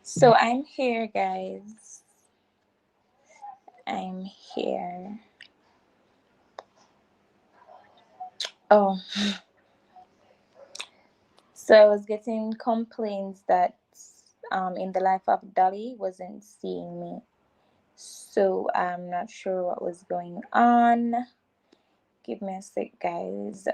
So I'm here, guys. I'm here. Oh, so I was getting complaints that in the life of Dolly wasn't seeing me. So I'm not sure what was going on. Give me a sec, guys.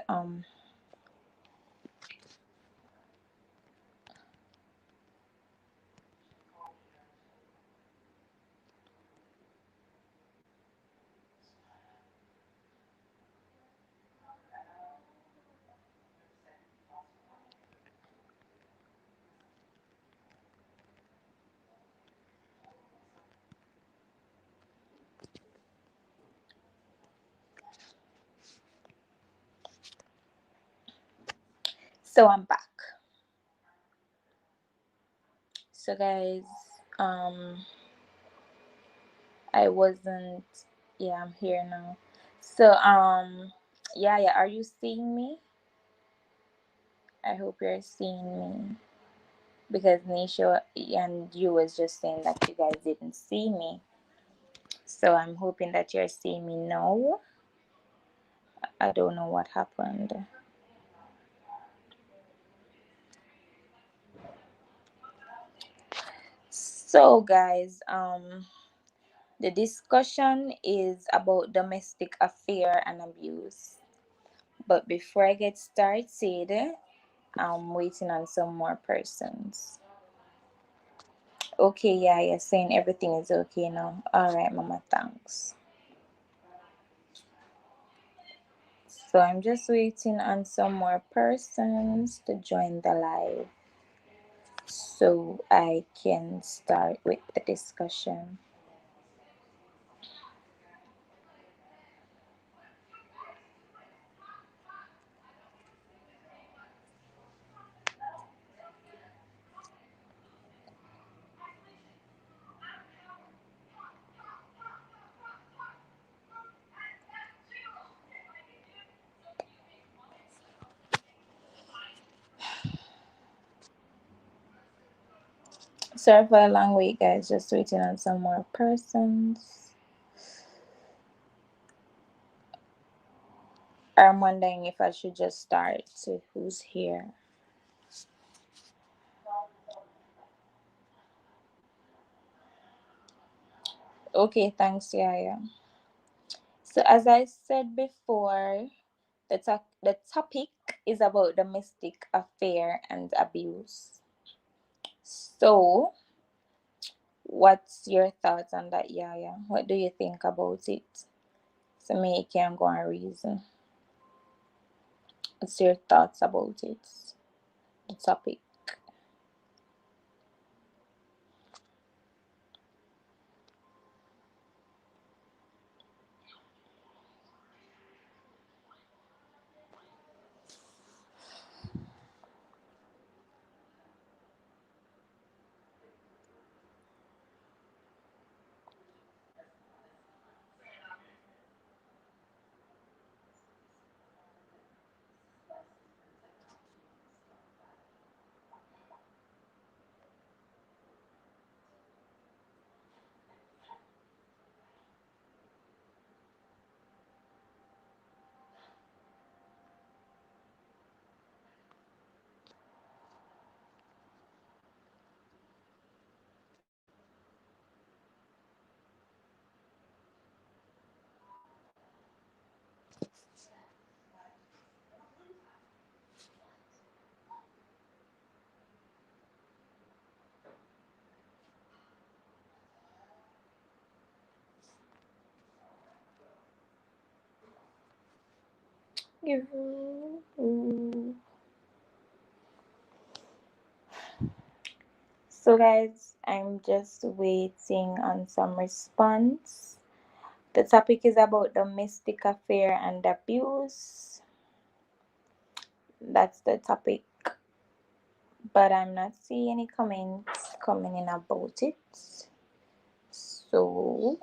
So I'm back. So guys, um, I wasn't. Yeah, I'm here now. So yeah. Are you seeing me? I hope you're seeing me. Because Nisha and you was just saying that you guys didn't see me. So I'm hoping that you're seeing me now. I don't know what happened. So guys, the discussion is about domestic affair and abuse. But before I get started, I'm waiting on some more persons. Okay, yeah, you're saying everything is okay now. Alright, Mama, thanks. So I'm just waiting on some more persons to join the live so I can start with the discussion. Sorry for a long wait, guys, just waiting on some more persons. I'm wondering if I should just start to who's here. Okay, thanks, Yaya. So as I said before, the topic is about domestic affair and abuse. So what's your thoughts on that, Yaya? What do you think about it? So me you can go and reason. What's your thoughts about it? The topic. So guys, I'm just waiting on some response. The topic is about domestic affair and abuse. That's the topic. But I'm not seeing any comments coming in about it. So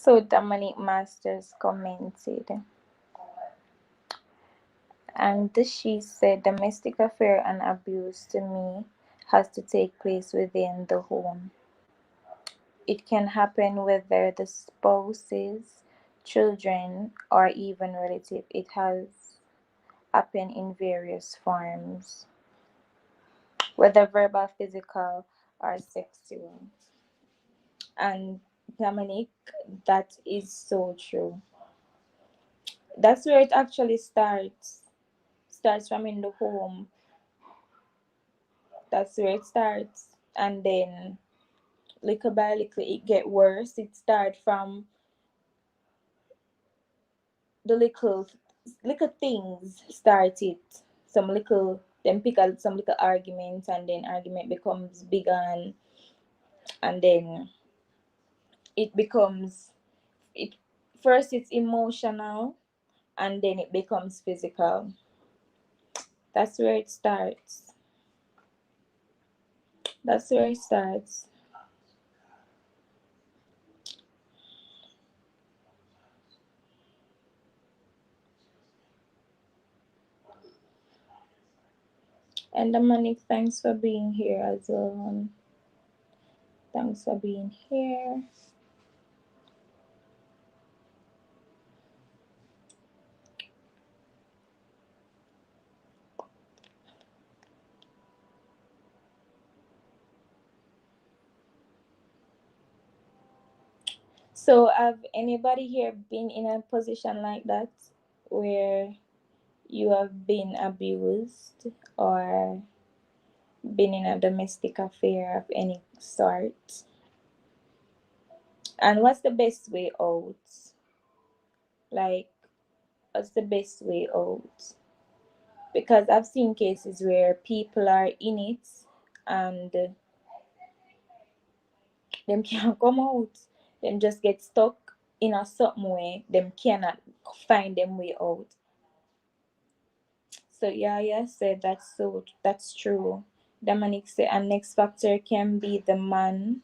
So Dominic Masters commented, and she said, domestic affair and abuse to me has to take place within the home. It can happen whether the spouses, children, or even relative. It has happened in various forms, whether verbal, physical, or sexual. And Dominic, that is so true. That's where it actually starts. Starts from in the home. That's where it starts. And then little by little it get worse. It start from the little things start it. Some little then pick out some little arguments, and then argument becomes bigger, and then it becomes it first it's emotional, and then it becomes physical. That's where it starts. That's where it starts. And Dominic, thanks for being here as well. Thanks for being here. So, have anybody here been in a position like that where you have been abused or been in a domestic affair of any sort? And what's the best way out? Like, what's the best way out? Because I've seen cases where people are in it and them can't come out. Them just get stuck in a certain way. Them cannot find them way out. So yeah, said that's true. Dominic said a next factor can be the man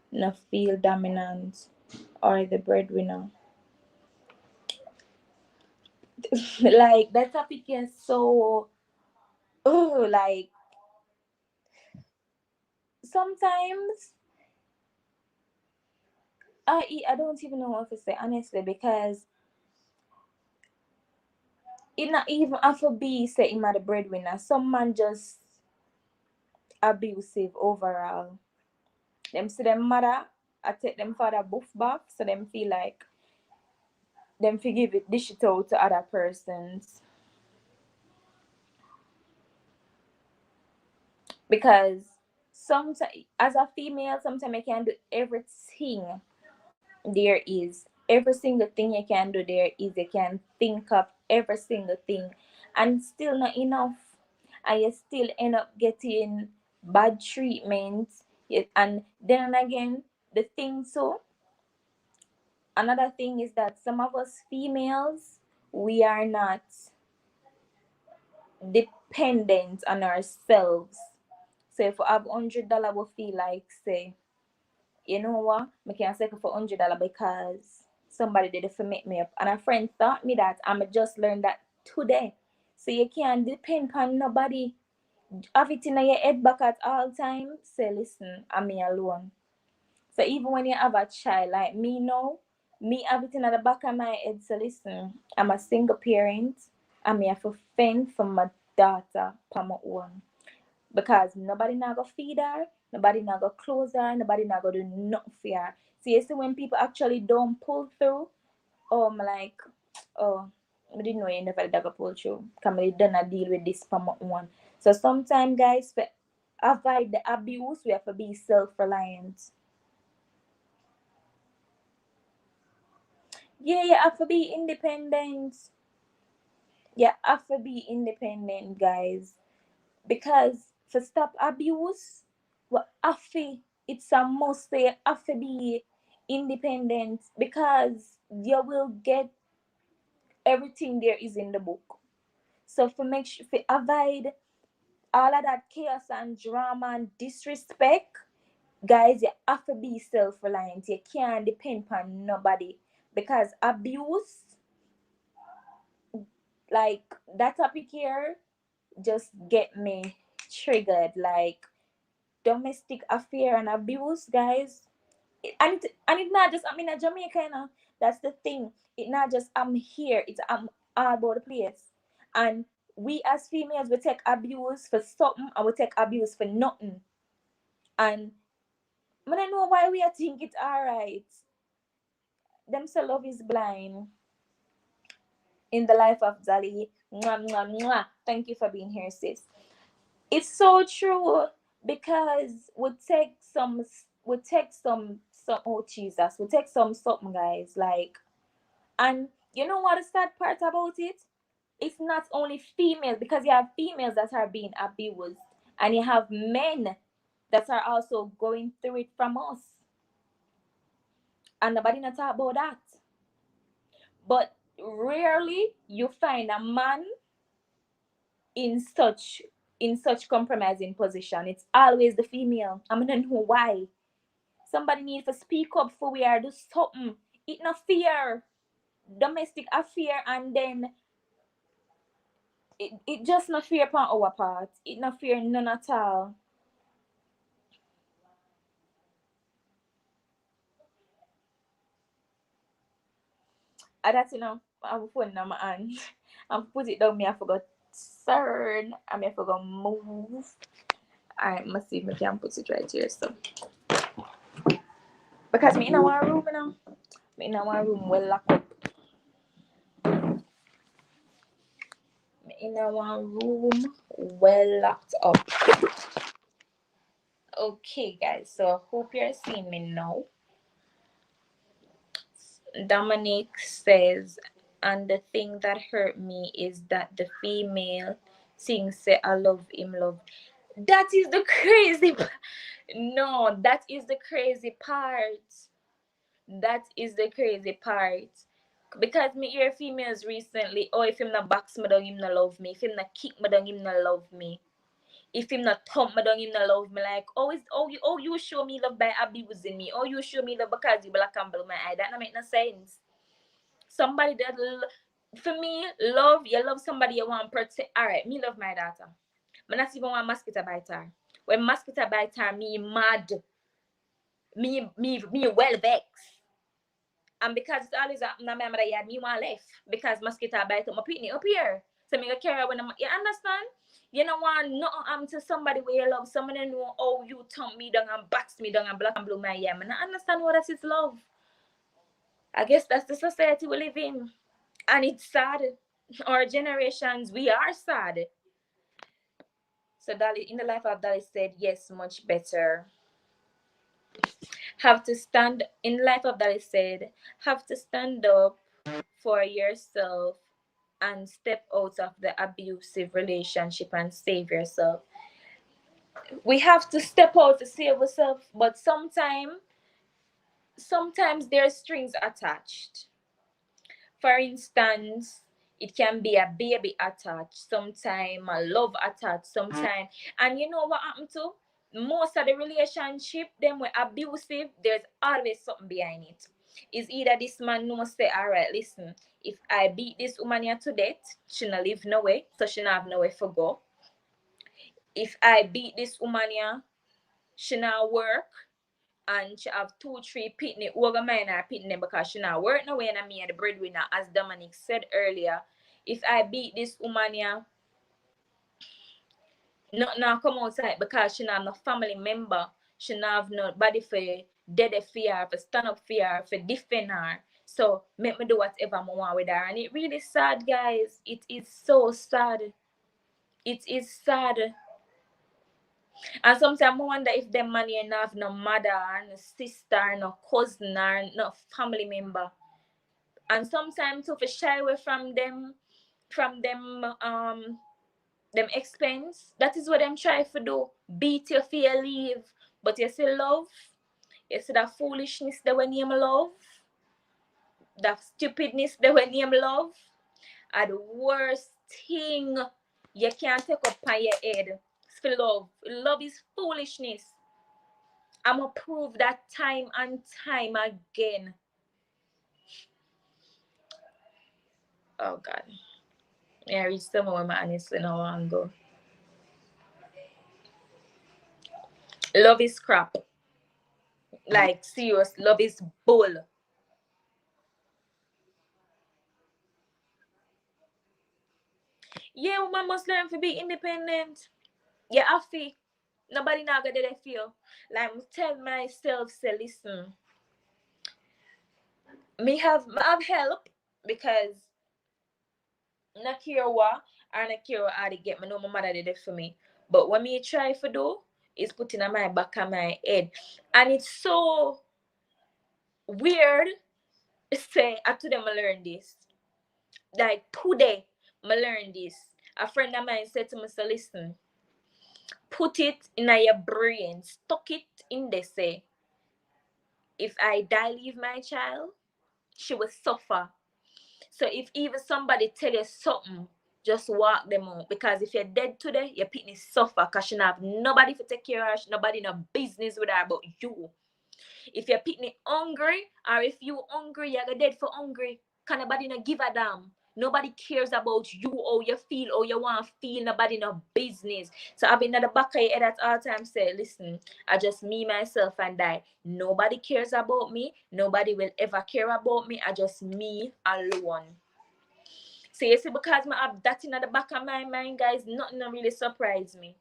not feel dominant or the breadwinner. Like that topic is so like sometimes I don't even know what to say honestly, because it not even have to be say him a the breadwinner. Some man just abusive overall. Them see them mother, I take them father buff back, so them feel like them forgive it, dish it out to other persons. Because sometimes as a female, sometimes I can do everything there is. Every single thing you can do there is, you can think of every single thing, and still not enough, and you still end up getting bad treatment. And then again, the thing so another thing is that some of us females, we are not dependent on ourselves. So if we have $100, we feel like say, you know what, I can settle for $100 because somebody did it for make me up. And a friend taught me that, and I just learned that today. So you can't depend on nobody. Have it in your head back at all times. Say, listen, I'm me alone. So even when you have a child like me now, me have it in the back of my head. So listen, I'm a single parent, and me have to fend for my daughter for my own. Because nobody not go feed her, nobody not go close her, nobody not go do nothing for her. So you see when people actually don't pull through, oh I'm like, oh, I didn't know you never did go pull through. Come I done a deal with this for my own. So sometimes guys, for avoid the abuse, we have to be self-reliant. Yeah, you have to be independent. You have to be independent, guys. Because for stop abuse, what have to, it's a must say have to be independent, because you will get everything there is in the book. So for make sure for avoid all of that chaos and drama and disrespect, Guys, you have to be self-reliant. You can't depend on nobody, because abuse, like that topic here, just get me triggered. Like domestic affair and abuse, guys. And it not just I'm in Jamaica, you know. That's the thing. It not just I'm here. It's I'm all about the place. And we as females, we take abuse for something and we take abuse for nothing. And I don't know why we think it's alright. Them say love is blind. In the life of Zali. Mwah, mwah, mwah. Thank you for being here, sis. It's so true, because we take some oh Jesus, we take something, guys, like. And you know what the sad part about it? It's not only females, because you have females that are being abused, and you have men that are also going through it from us, and nobody not talk about that. But rarely you find a man in such compromising position. It's always the female. I don't know why. Somebody need to speak up for we are do something. It no fear domestic affair, and then it just no fear upon our part. It no fear none at all. And that's, I'm phone in my hand. I'm put it down. Me I forgot turn. I mean I forgot move. Alright, must see if I can put it right here. So because me in our room now. Me in our room well locked up. Me in our room well locked up. Okay, guys. So hope you're seeing me now. Dominic says, and the thing that hurt me is that the female thing say I love him, love. That is the crazy no, that is the crazy part. That is the crazy part. Because me hear females recently, oh, if him not box me down, him not love me. If him not kick me down, him not love me. If him not thump me down, him not love me. Like, you show me love by abusing me. Oh, you show me love because you black and blue my eye. That not make no sense. Somebody that for me, you love somebody you want to protect. Alright, me love my daughter. I not even want mosquito bite her. When mosquito bite her, me mad. Me well vexed. And because it's always happened to my mother yard, me want left. Because mosquito bite up my pitney up here. So me go carry when you understand? You don't want nothing to somebody where you love. Somebody know, oh, you thump me down and box me down and black and blue my ear. I don't understand what that is love. I guess that's the society we live in. And it's sad. Our generations, we are sad. So Dali, in the life of Dali said, yes, much better. Have to stand, in life of Dali said, have to stand up for yourself and step out of the abusive relationship and save yourself. We have to step out to save ourselves, but sometimes there's strings attached. For instance, it can be a baby attached, sometime a love attached, sometime. And you know what happened to? Most of the relationship, them were abusive, there's always something behind it. Is either this man no say, alright, listen, if I beat this woman here to death, she not live no way, so she not have no way for go. If I beat this woman here, she not work, and she have 2-3 pitney over mine or pitney because she not work no way and me the breadwinner, as Dominic said earlier. If I beat this woman here, not now come outside because she not have no family member, she not have nobody for dead fear, for stand up fear, for defend her. So make me do whatever I want with her. And it really sad, guys. It is so sad. It is sad. And sometimes I wonder if them man here have no mother, no sister, no cousin, or no family member. And sometimes to shy away from them them expense. That is what them try to do. Beat you for your leave. But you see love, you see that foolishness that when you love, that stupidness that when you love, are the worst thing you can take up on your head for love. Love is foolishness. I'm gonna prove that time and time again. Oh God. Yeah, I reach somewhere where I honestly no want to go. Love is crap. Like serious, love is bull. Yeah, woman must learn to be independent. Yeah, I feel nobody now gonna they feel. Like I tell myself, say listen, me have help because not care what or not care what I dey get. Me know my mother did it for me. But what me try for do is putting on my back of my head. And it's so weird say I to them I learn this. Like today, I learn this. A friend of mine said to me, so listen, put it in your brain, stuck it in there, say, if I die leave my child, she will suffer. So if even somebody tell you something, just walk them out. Because if you're dead today, your pitney suffer because she don't have nobody to take care of her, nobody no business with her but you. If you're pitney hungry, or if you hungry, you're dead for hungry. Can nobody no give a damn? Nobody cares about you or you feel or you want to feel. Nobody no business. So I've been at the back of your head at all times say, listen, I just me, myself, and I. Nobody cares about me. Nobody will ever care about me. I just me alone. So you see, because I have that in the back of my mind, guys, nothing really surprise me.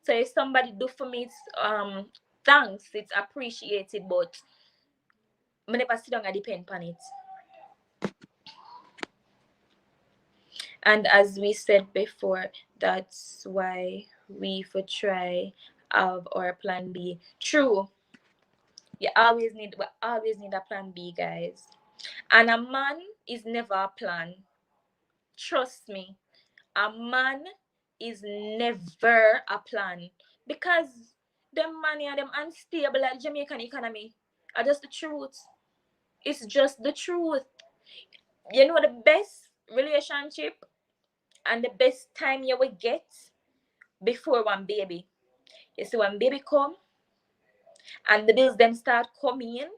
So if somebody do for me, it's thanks, it's appreciated, but I never sit down and depend on it. And as we said before, that's why we for try have our plan B. True. We always need a plan B, guys. And a man is never a plan. Trust me. A man is never a plan. Because them money and them unstable like Jamaican economy are just the truth. It's just the truth. You know the best relationship and the best time you will get before one baby. You see, when baby come and the bills them start coming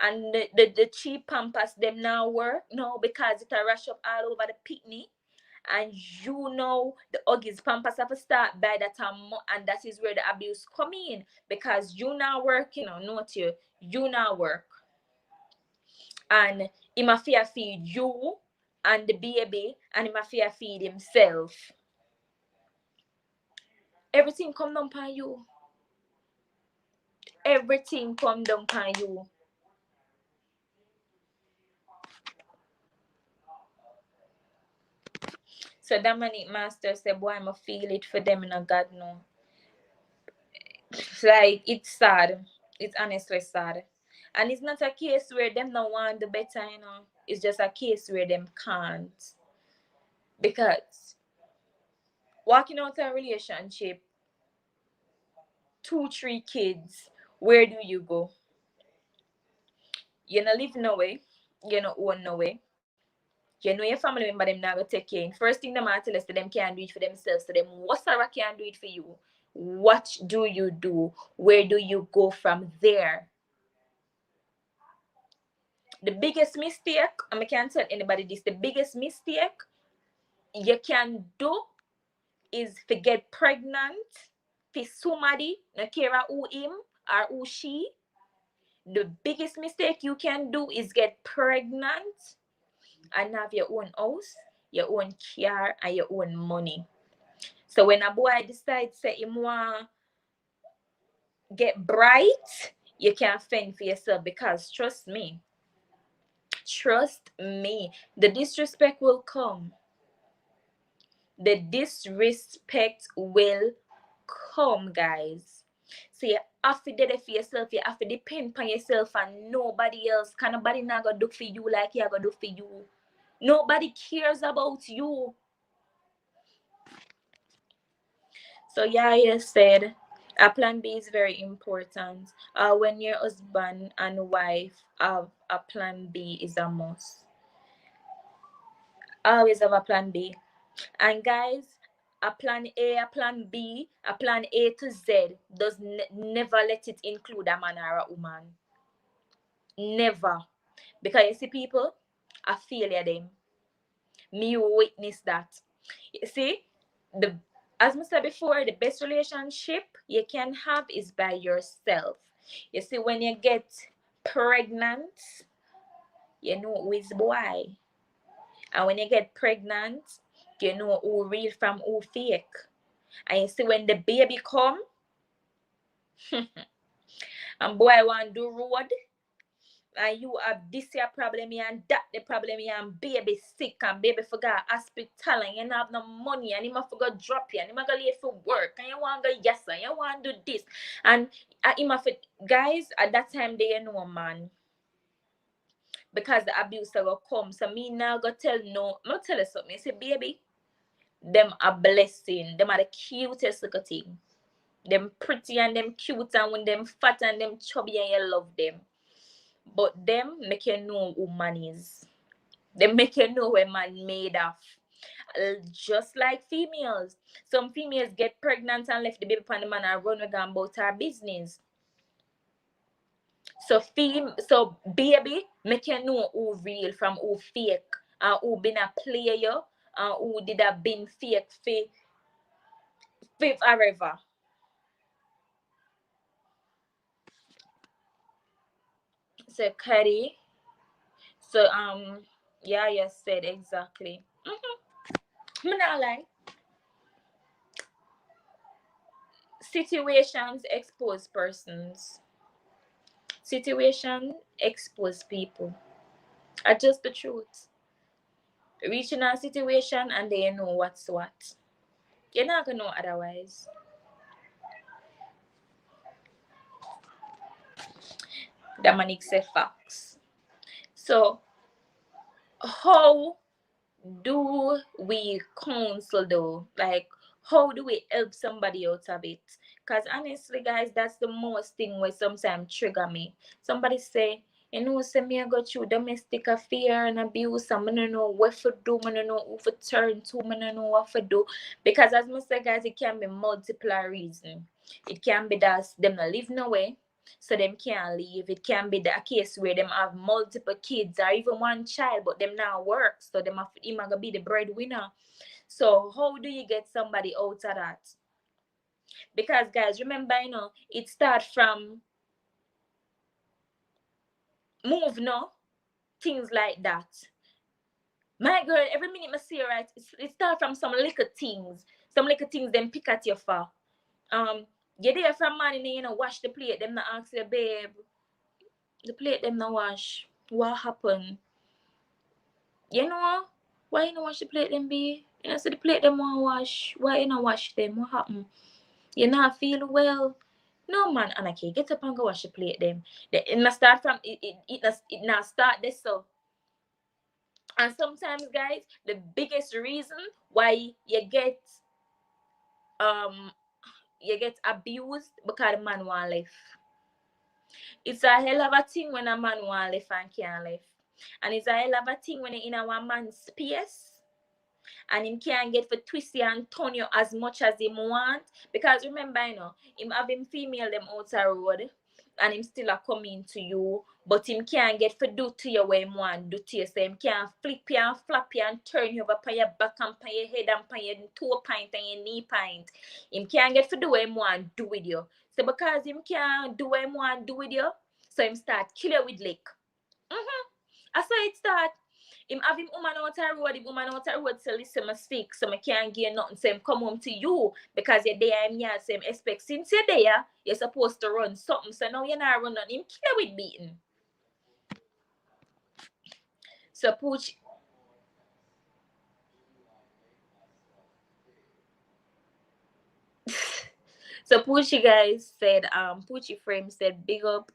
and the cheap pampers them now work no because it a rush up all over the picnic and you know the Uggies pampers have to start by that time and that is where the abuse come in because you now working on not you now work and he must feed you and the baby and he must feed himself. Everything come down upon you. Everything come down upon you. So Dominic Master said, boy, I'ma feel it for them and God no. It's like it's sad. It's honestly sad. And it's not a case where them no want the better, you know. It's just a case where them can't. Because walking out a relationship, 2, 3 kids, where do you go? You not live no way. You not own no way. You know your family member them not gonna take care. And first thing them are tell us that them can't do it for themselves. So them what Sarah can do it for you. What do you do? Where do you go from there? The biggest mistake, and I can't tell anybody this, the biggest mistake you can do is to get pregnant for somebody, no care who him or who she. The biggest mistake you can do is get pregnant and have your own house, your own car, and your own money. So when a boy decides say him want get bright, you can fend for yourself because trust me, the disrespect will come. The disrespect will come, guys. So you have to do it for yourself. You have to depend on yourself and nobody else. Can nobody not gonna do for you like you gonna do for you? Nobody cares about you. So yeah, you said a plan B is very important. When your husband and wife have a plan B is a must. Always have a plan B. And guys, a plan A, a plan B, a plan A to Z does never let it include a man or a woman. Never. Because you see people, I failure them. Me witness that. You see, the as I said before, the best relationship you can have is by yourself. You see, when you get pregnant, you know who is boy. And when you get pregnant, you know who real from who fake. And you see when the baby come, and boy want do road, and you have this your problem here and that the problem here, and baby sick and baby forgot hospital and you don't have no money and you must forgot drop you and you must go late for work and you want to go yes and you want to do this and you must guys at that time they know man because the abuse will come. So me now go tell no, I'm tell you something. You say baby, them a blessing. Them are the cutest little thing. Them pretty and them cute and when them fat and them chubby and you love them. But them make you know who man is. They make you know where man made of. Just like females. Some females get pregnant and left the baby upon the man and run with about her business. So baby make you know who real from who fake and who been a player and who did a been fake forever. So Cuddy. So yeah, you said exactly. Me not lie. Situations expose persons. Situation expose people. Are just the truth. Reaching a situation and they know what's what. You're not gonna know otherwise. Dominic said facts. So how do we counsel though? Like how do we help somebody out of it? Because honestly guys, that's the most thing where sometimes trigger me. Somebody say, you know, say me I go through domestic affair and abuse and I don't know what to do, I don't know who to turn to, I don't know what to do. Because as I say guys, it can be multiple reasons. It can be that them not live nowhere, so them can't leave. It can be the case where them have multiple kids or even one child, but them now work, so them have him gonna be the breadwinner. So how do you get somebody out of that? Because guys, remember, you know, it starts from move, no things like that. My girl, every minute I see her, right, it starts from some little things. Some little things them pick at you for. You're there from morning, you know, wash the plate. Them not ask you, babe, the plate them not wash. What happened? You know, why you not wash the plate them be? You know, so the plate them want wash. Why you not wash them? What happened? You not feel well? No man, Anaki, get up and go wash the plate them. It not start from it not start this so. And sometimes guys, the biggest reason why you get abused because the man want life. It's a hell of a thing when a man want life and can't live. And it's a hell of a thing when you in a one man's space and him can't get for twist you and turn you as much as him want. Because remember, you know, him have him female them outside road and him still a coming to you, but him can't get for do to you what him want do to you. So him can't flip you and flap you and turn you over on your back and on your head and on your toe point and your knee point. Him can't get for do what him want do with you. So because him can't do what him want do with you, so him start kill you with lick. I saw it start. Him have him woman out the road, the woman out the road say, listen, I sick, so I can't get nothing. So him come home to you because you're there and yeah, so him expect since you're there, you're supposed to run something. So now you're not running. Him kill with beating. So Pooch. So Poochie guys said, Poochie frame said, big up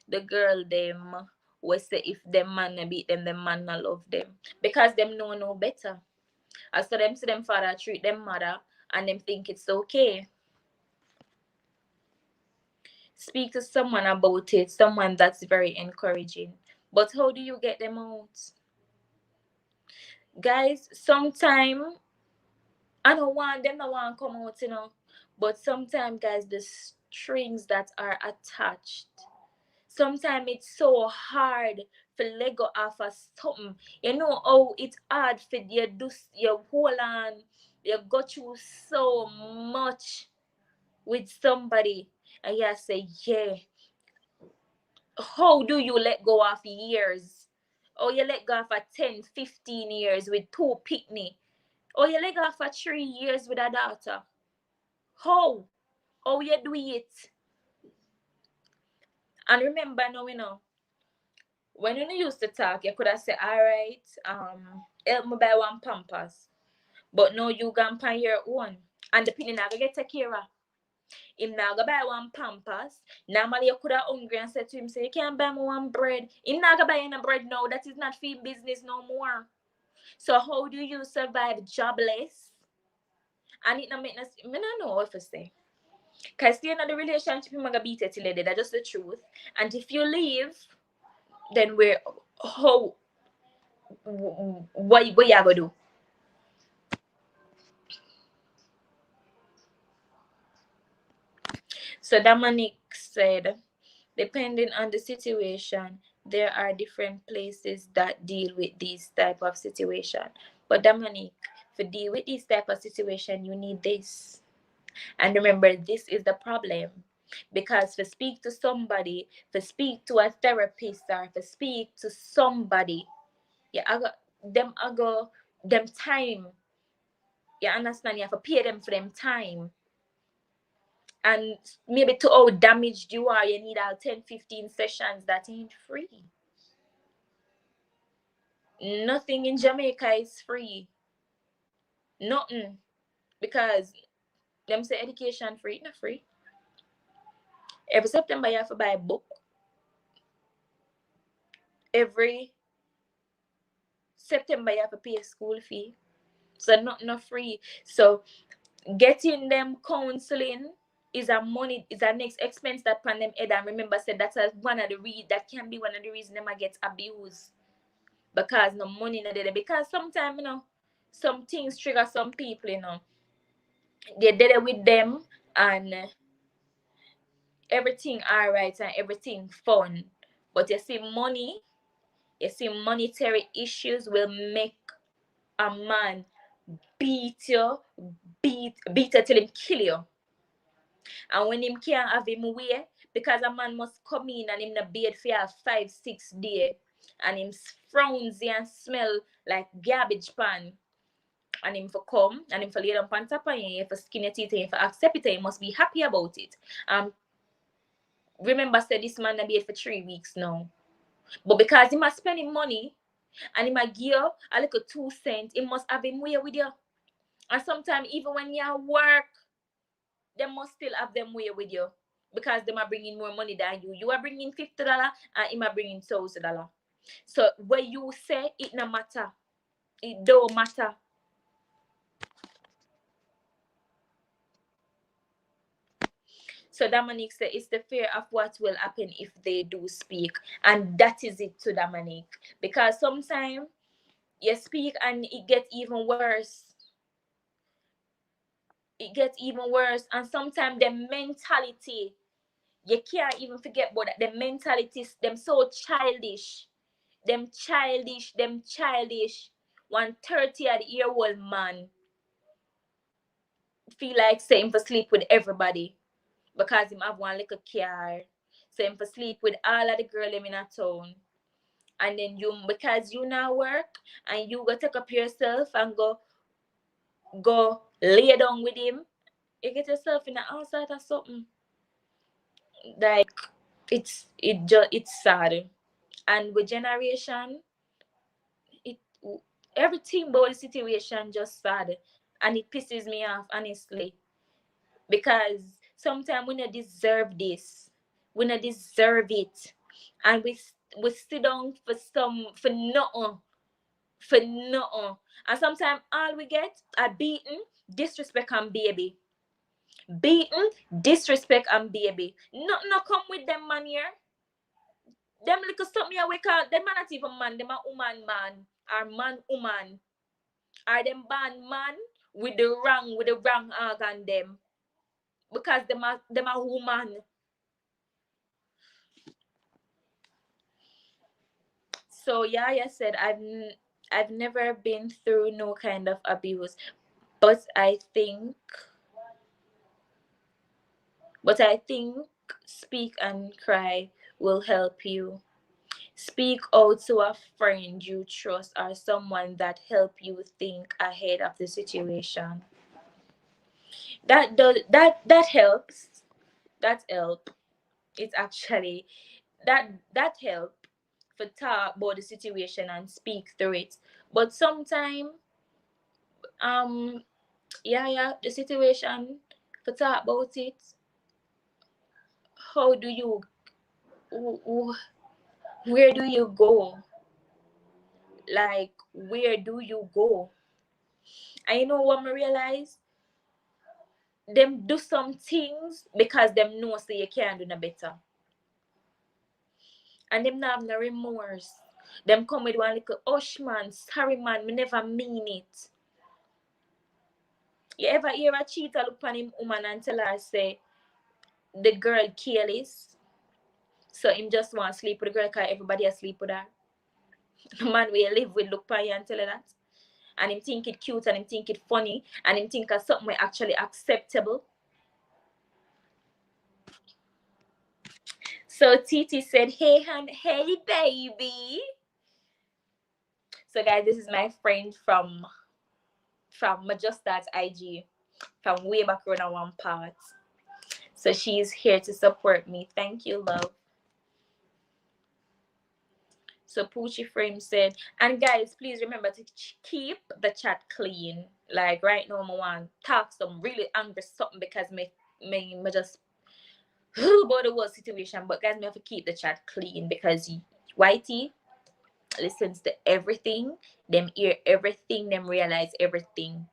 the girl them was say if them man na beat them, the man na love them. Because them know no better. As so them see them father treat them mother and them think it's okay. Speak to someone about it, someone that's very encouraging. But how do you get them out? Guys, sometimes I don't want them, no want come out, But sometimes, guys, the strings that are attached, sometimes it's so hard for let go off of something. You know how it's hard for you do you hold on, you go through so much with somebody, and you say, yeah. How do you let go of years? Or you let go of 10, 15 years with two picnic? Or you let go of 3 years with a daughter? How? How you do it? And remember now, when you used to talk, you could have said, all right, help me buy one Pampers. But no, you gone on your own. And the penny not gonna get take care of. Him now go buy one Pampers. Normally you could have hungry and said to him, say, you can't buy me one bread. Him not go buy any bread now. That is not feed business no more. So how do you survive jobless? And it not make no, I don't know what to say. Cause staying in the relationship, you're gonna beat it till that's just the truth. And if you leave, then what you gonna do? So Dominic said, depending on the situation, there are different places that deal with these type of situation. But Dominic, to deal with this type of situation, you need this. And remember, this is the problem. Because to speak to somebody, to speak to a therapist, or to speak to somebody, yeah, I go them time. You understand? You have to pay them for them time. And maybe to how damaged you are, you need all 10, 15 sessions that ain't free. Nothing in Jamaica is free. Nothing. Because them say education free, not free. Every September you have to buy a book. Every September you have to pay a school fee. So not free. So getting them counseling is a next expense that pan them head. And remember, said that's that can be one of the reasons them get abused. Because no money no there. Because sometimes, some things trigger some people, they did it with them, and everything alright and everything fun. But you see monetary issues will make a man beat you, beat you till him kill you. And when him can't have him way, because a man must come in and him the bed for 5-6 days, and him frownsy and smell like garbage pan, and him for come and him for lay down on top of you, for skin your teeth, and for accept it, and you must be happy about it. Remember, said this man na bed for 3 weeks now. But because he must spend him money and he might give you a little 2 cents, he must have him way with you. And sometimes even when you work, they must still have them way with you. Because they are bringing more money than you. You are bringing $50 and he might bringing $1,000. So what you say, it no matter. It don't matter. So Dominique said it's the fear of what will happen if they do speak. And that is it to Dominique. Because sometimes you speak and it gets even worse. It gets even worse. And sometimes the mentality, you can't even forget about that. The mentality, them so childish. Them childish. 130-year-old man feel like saying for sleep with everybody. Because him have one little car. Saying for sleep with all of the girl in a town. And then because you now work and you go take up yourself and go lay down with him, you get yourself in the outside or something. Like it's sad. And with generation, it everything about the situation just sad. And it pisses me off, honestly. Because sometimes we don't deserve this. We don't deserve it. And we sit down for nothing. For nothing. And sometimes all we get are beaten, disrespect, and baby. Beaten, disrespect, and baby. No come with them man here. Them little something here we call them man not even man, them a woman man. Or man woman. Are them born man with the wrong organ them, because them a woman. So Yaya said, I've never been through no kind of abuse, but I think speak and cry will help you. Speak out to a friend you trust or someone that help you think ahead of the situation. That helps. That help. It's actually that help for talk about the situation and speak through it. But sometimes, um yeah, the situation, for talk about it, how do you wh- wh- where do you go? Like, where do you go? And you know what I realize? Them do some things because them know say you can't do no better. And them not have no remorse. Them come with one little, "Hush man, sorry man, me never mean it." You ever hear a cheater look on him woman and tell her say the girl careless, so him just want to sleep with the girl because everybody asleep with her? The man we live with look on you and tell her that, and him think it cute and him think it funny and him think of something actually acceptable. So Titi said, "Hey hun, hey baby." So guys, this is my friend from Majustat's IG from way back on one part. So she's here to support me. Thank you, love. So Poochie Frame said, and guys, please remember to keep the chat clean. Like right now, I want to talk some really angry something because me just about the whole situation. But guys, me have to keep the chat clean because Whitey listens to everything, them hear everything, them realize everything.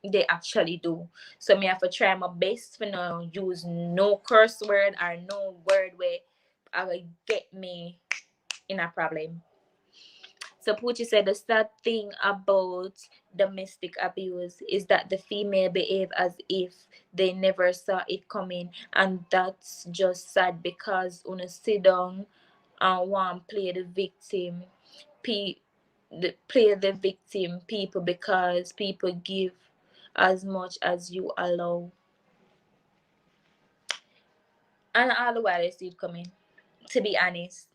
They actually do. So me have to try my best for no use no curse word or no word where I will get me in a problem. So Poochie said the sad thing about domestic abuse is that the female behave as if they never saw it coming, and that's just sad because una sit down and want play the victim, play the victim people because people give as much as you allow, and all the while they see it coming. To be honest,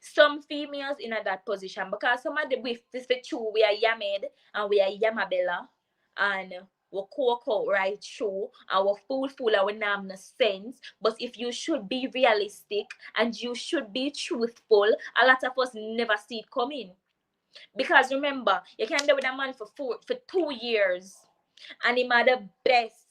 some females in that position, because some of the with this the true, we are yammed and we are yamabella and we cook out right through and we fool and we not have no sense. But if you should be realistic and you should be truthful, a lot of us never see it coming. Because remember, you can deal with a man for 2 years and he had the best,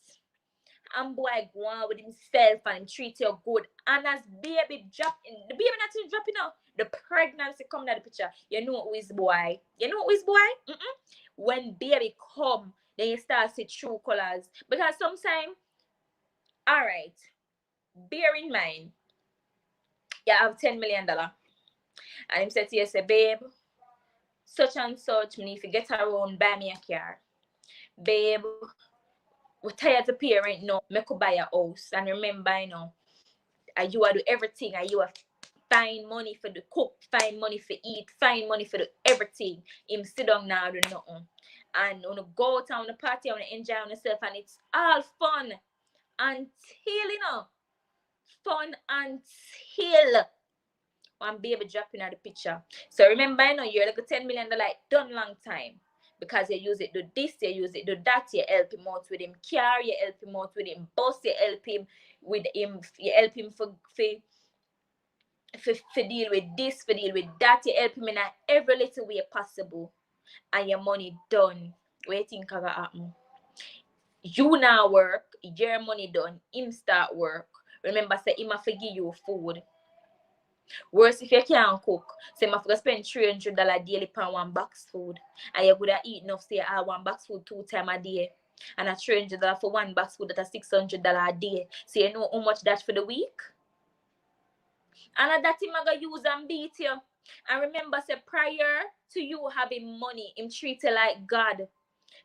and boy go on with himself and treat you good. And as baby drop in, the baby not even dropping out, the pregnancy come in the picture. You know who is boy. You know who is boy? When baby come, then you start see true colors. Because sometimes, alright, bear in mind, you have $10 million. And him said to you, say, babe, such and such, me if you get around, buy me a car. Babe, we're tired of pay rent now. Me could buy a house. And remember, you do everything, and you find money for the cook, find money for eat, find money for the everything. Him sit down now do nothing. And on go out on the party, on enjoy yourself, and it's all fun until fun until one baby dropping out the picture. So remember, you're like a $10 million done long time. Because you use it do this, you use it do that, you help him out with him car, you help him out with him bus, you help him with him, you help him for deal with this, for deal with that, you help him in every little way possible, and your money done. What you think gonna happen? You now work, your money done, him start work. Remember, say him a forgive you food. Worse if you can't cook. Say him have spend $300 daily per one box food. And you would have eat enough, say one box food 2 times a day. And a $300 for one box food, that's $600 a day. So you know how much that for the week? And that him gonna use and beat you. And remember, say prior to you having money, him treat you like God.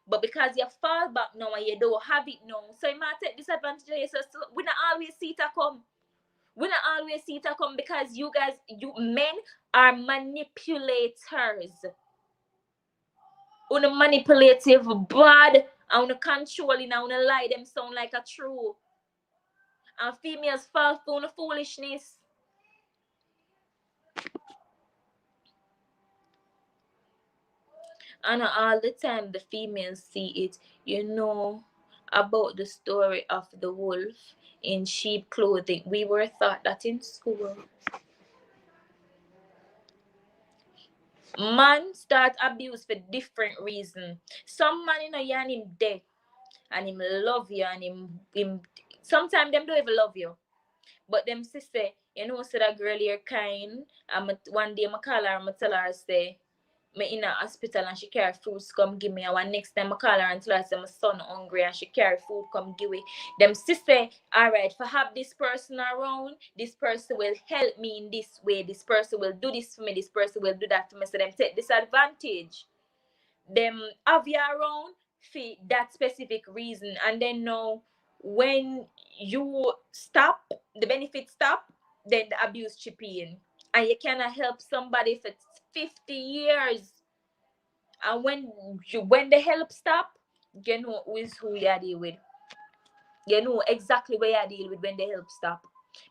But because you fall back now and you don't have it now, so you might take disadvantage of yourself. So we not always see it come. We not always see it come because you guys, you men are manipulators. Una manipulative, bad, and una controlling, and una lie them sound like a true. And females fall for una foolishness. And all the time the females see it, about the story of the wolf in sheep clothing. We were taught that in school. Man start abuse for different reason. Some man, you and him dead and him love you, and him sometimes them don't even love you. But them say, say that girl you're kind. And one day I call her and I tell her, say, me in a hospital and she carry fruits come give me. And one next time I call her and tell her, say, my son hungry and she carry food come give me. Them say, alright, if I have this person around, this person will help me in this way. This person will do this for me. This person will do that for me. So them take disadvantage. Them have you around for that specific reason. And then now, when you stop, the benefits stop, then the abuse chip in. And you cannot help somebody for 50 years. And when the help stop, you know who you deal with. You know exactly where you deal with when the help stop.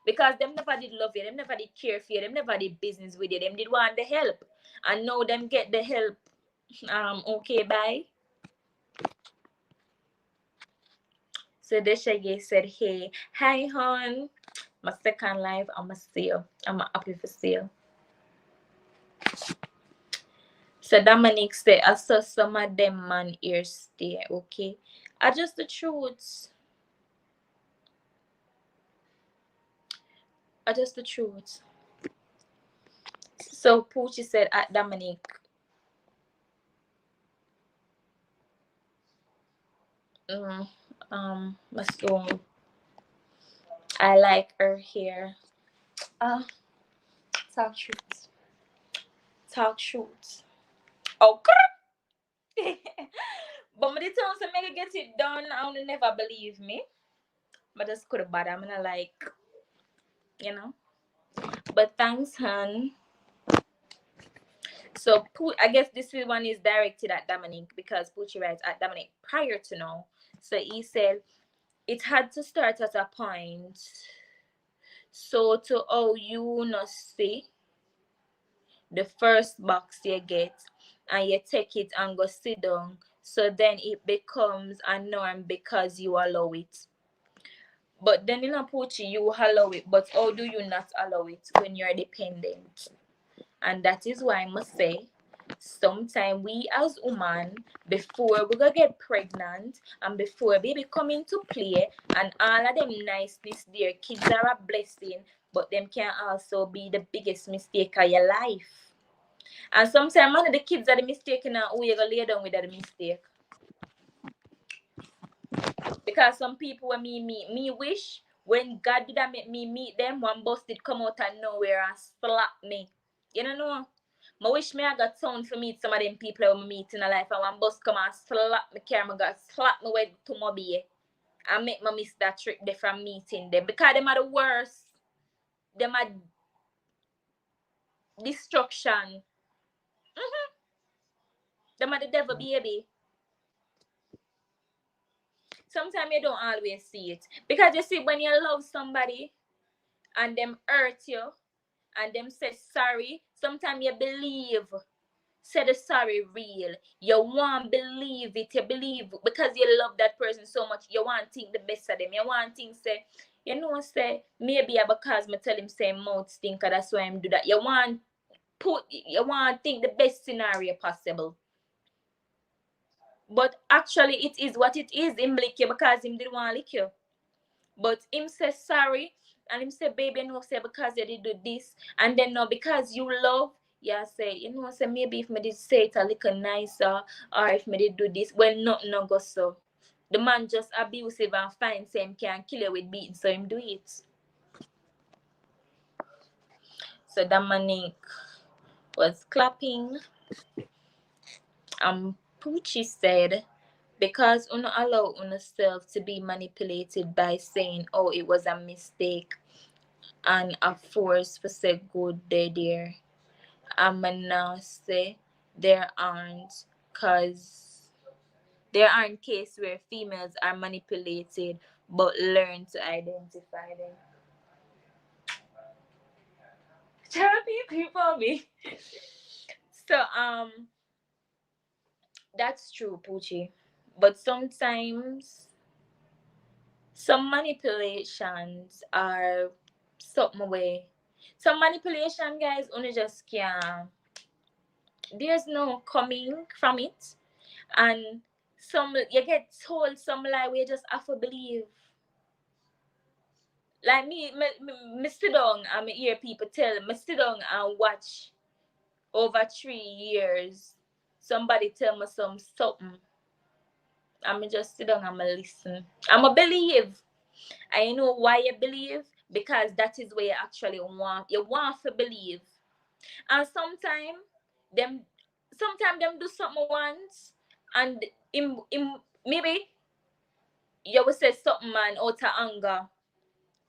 Because them never did love you, them never did care for you, them never did business with you, them did want the help. And now them get the help. Okay, bye. So the Shaggy said, hey, hi hon. My second live, I'm a sale. I'm happy for sale. So Dominic said, I saw some of them man here stay, okay? I just the truth. I just the truth. So Poochie said at Dominic. So I like her hair. Talk truth. Talk truth. Okay. But my tell say make get it done, I will never believe me. But that's could bad. I'm gonna like, But thanks, hun. So I guess this one is directed at Dominic because Poochie writes at Dominic prior to now. So he said it had to start at a point. So to you not see the first box you get and you take it and go sit down. So then it becomes a norm because you allow it. But then in a Poochie, you allow it. But how do you not allow it when you're dependent? And that is why I must say, sometimes we as women, before we go get pregnant and before baby come into play and all of them niceness there, kids are a blessing, but them can also be the biggest mistake of your life. And sometimes one of the kids are the mistake and who you gonna lay down with the mistake. Because some people when me wish when God did that make me meet them, one bus did come out of nowhere and slap me. You know? I wish me I got sound for meet some of them people who I meet in a life and one bus come and slap me car, I got slap me with to my beer and make me miss that trip there from meeting them. Because them are the worst. Them are destruction. Them are the devil baby. Sometimes you don't always see it. Because you see when you love somebody and them hurt you and them say sorry, sometimes you believe say the sorry real. You want believe it. You believe because you love that person so much. You want to think the best of them. You want to think say, say maybe because me tell him say mouth stinker. That's why I'm do that. You want think the best scenario possible. But actually, it is what it is. Him lick you because him didn't want to lick you. But him say sorry and him say baby no say because you did do this and then no because you love say say maybe if me did say it a little nicer or if me did do this well nothing no go so. The man just abusive and fine say him can kill you with beating so him do it. So Dominic was clapping. Poochie said because you allow yourself to be manipulated by saying, oh, it was a mistake, and a force for say good there. I'm gonna say there aren't, because there aren't cases where females are manipulated but learn to identify them. Therapy for me. So that's true, Poochie. But sometimes some manipulations are something way. Some manipulation, guys, only just can't. There's no coming from it, and some you get told some lie where you just have to believe. Like me sit down and me hear people tell me sit down and watch over 3 years. Somebody tell me something. I'm just sit down and me listen. I'm a believe. I know why you believe, because that is where you actually want. You want to believe, and them, sometimes them do something once, and in maybe you will say something man out of anger.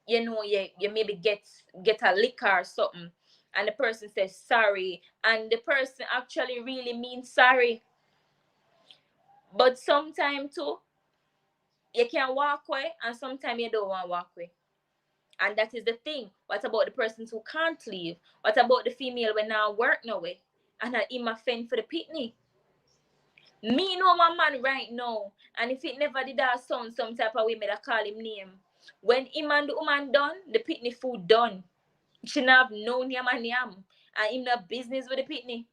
You know, you maybe get a liquor or something, and the person says sorry, and the person actually really means sorry. But sometimes too, you can walk away, and sometimes you don't want to walk away. And that is the thing. What about the persons who can't leave? What about the female when now work no way? And I him a fend for the pitney? Me know my man right now. And if it never did that sound some type of way, me da call him name. When him and the woman done, the pitney food done. She not have no name and yam. And him no business with the pitney.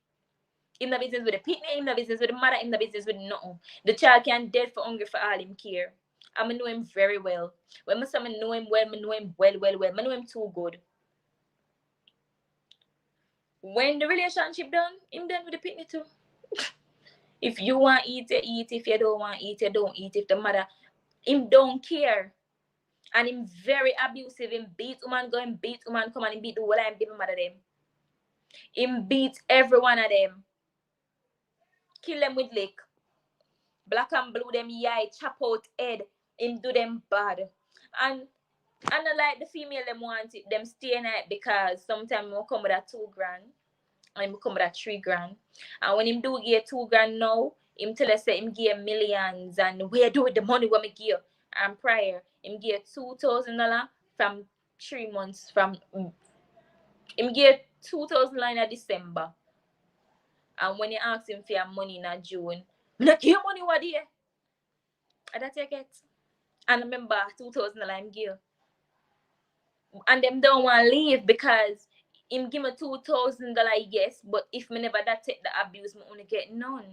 Him no business with the pitney, him no business with the mother, him no business with nothing. The child can dead for hunger for all him care. I know him very well. When I say I know him well, I know him well. I know him too good. When the relationship done, him done with the pitney too. If you want eat, you eat. If you don't want eat, you don't eat. If the mother, him don't care. And him very abusive. Him beat woman, go and beat woman, come and him beat the whole and beat mother them. Him beat every one of them. Kill them with lick. Black and blue them eye, chop out head. Him do them bad. And like the female them want it, them stay night, because sometimes will come with a 2 grand. And him come with a 3 grand. And when him do get 2 grand now, him tell us say him give millions, and where do with the money when me give? And prior, him give $2,000 from 3 months from him give $2,000 in December. And when you ask him for your money in June, me not give money what day. And that you get. And remember $2,000 him give. And them don't want to leave because him give me $2,000, yes, but if me never that take the abuse, me only get none.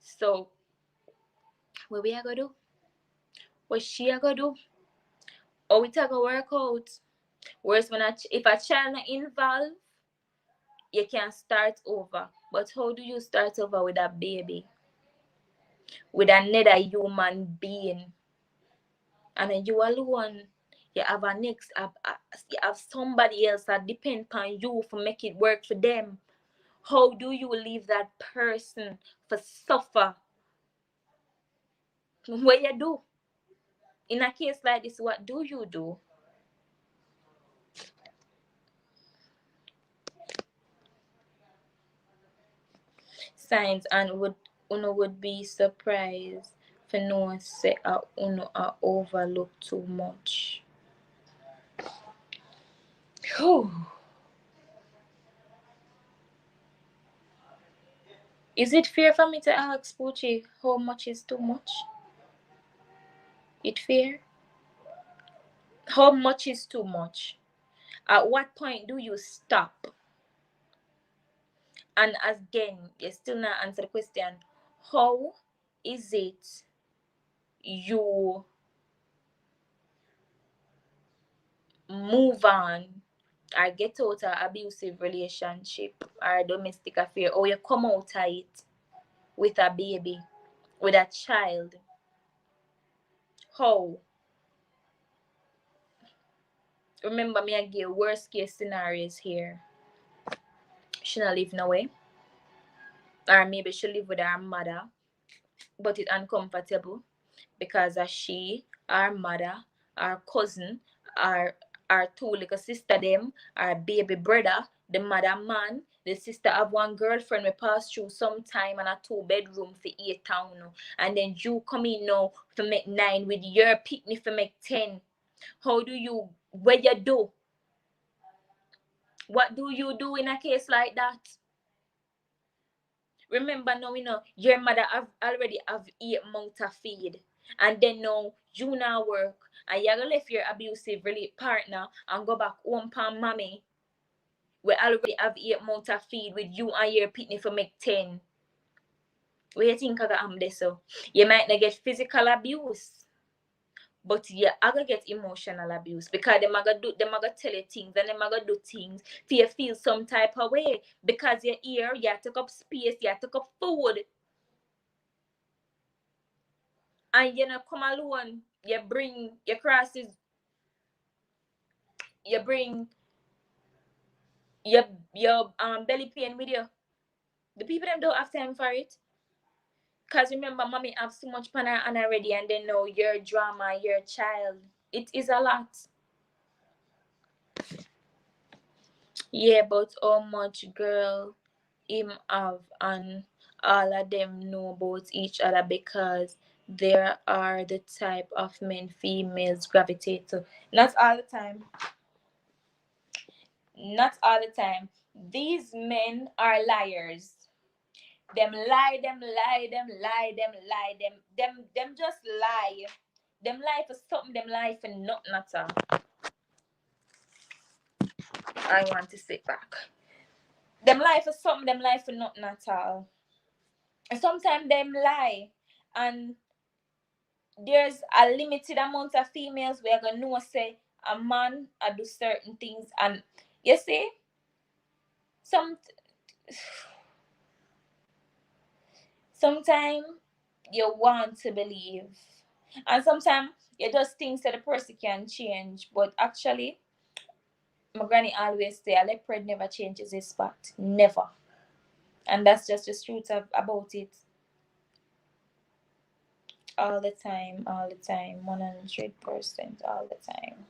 So what we are gonna do? What she are gonna do? Or we take a work out. Whereas if a child not involved, you can start over. But how do you start over with a baby? With another human being? And you alone, you have you have somebody else that depend on you for make it work for them. How do you leave that person for suffer? What you do? In a case like this, what do you do? Signs, and would be surprised for no say a overlook too much. Whew. Is it fair for me to ask Poochie how much is too much? It fair? How much is too much? At what point do you stop? And again, you still not answer the question. How is it you move on or get out of abusive relationship or domestic affair, or you come out of it with a baby, with a child? How? Remember me, I give worst case scenarios here. She not live no way, or maybe she live with her mother, but it's uncomfortable because of she, our mother, our cousin, our two little sister them, our baby brother, the mother man, the sister of one girlfriend we pass through sometime and a 2 bedroom for 8 town. And then you come in now for make 9 with your picnic for make 10. How do you, what you do? What do you do in a case like that? Remember now, your mother have already have 8 months to feed. And then now you now work and you're gonna leave your abusive partner and go back home pan mommy. We already have 8 months to feed with you and your pitney for make 10. What you think I got this so? You might not get physical abuse, but you are gonna get emotional abuse because them are gonna tell you things and them are gonna do things for you feel some type of way because you're here, you took up space, you took up food. And you know come alone, you bring your crosses, you bring your belly pain with you. The people them don't have time for it. Cause remember mommy have so much pan and already and they know your drama, your child. It is a lot. Yeah, but how much girl him have and all of them know about each other because there are the type of men females gravitate to. Not all the time. Not all the time. These men are liars. Them lie, them lie, them lie, them lie, them just lie. Them lie for something, them lie for nothing at all. I want to sit back. Them lie for something, them lie for nothing at all. And sometimes them lie and there's a limited amount of females where gonna know say a man I do certain things and you see some sometimes you want to believe and sometimes you just think that the person can change but actually my granny always say a leopard never changes his spot, never. And that's just the truth about it. All the time, all the time, 100% all the time.